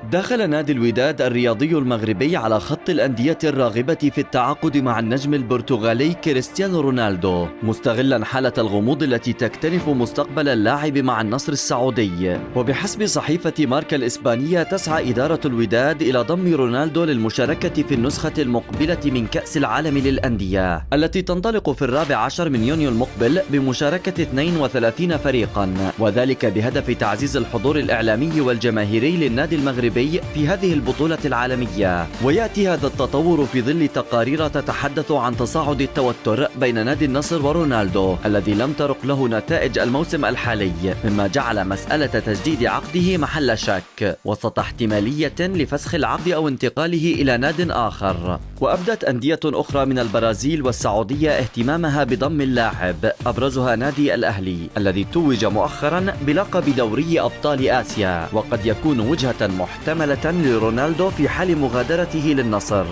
دخل نادي الوداد الرياضي المغربي على خط الأندية الراغبة في التعاقد مع النجم البرتغالي كريستيانو رونالدو، مستغلا حالة الغموض التي تكتنف مستقبل اللاعب مع النصر السعودي. وبحسب صحيفة ماركا الإسبانية، تسعى إدارة الوداد إلى ضم رونالدو للمشاركة في النسخة المقبلة من كأس العالم للأندية التي تنطلق في 14 من يونيو المقبل بمشاركة 32 فريقا، وذلك بهدف تعزيز الحضور الإعلامي والجماهيري للنادي المغربي في هذه البطولة العالمية. ويأتي هذا التطور في ظل تقارير تتحدث عن تصاعد التوتر بين نادي النصر ورونالدو الذي لم ترق له نتائج الموسم الحالي، مما جعل مسألة تجديد عقده محل شك وسط احتمالية لفسخ العقد أو انتقاله إلى ناد آخر. وأبدت أندية أخرى من البرازيل والسعودية اهتمامها بضم اللاعب، أبرزها نادي الأهلي الذي توج مؤخرا بلقب دوري أبطال آسيا، وقد يكون وجهة محتملة لرونالدو في حال مغادرته للنصر.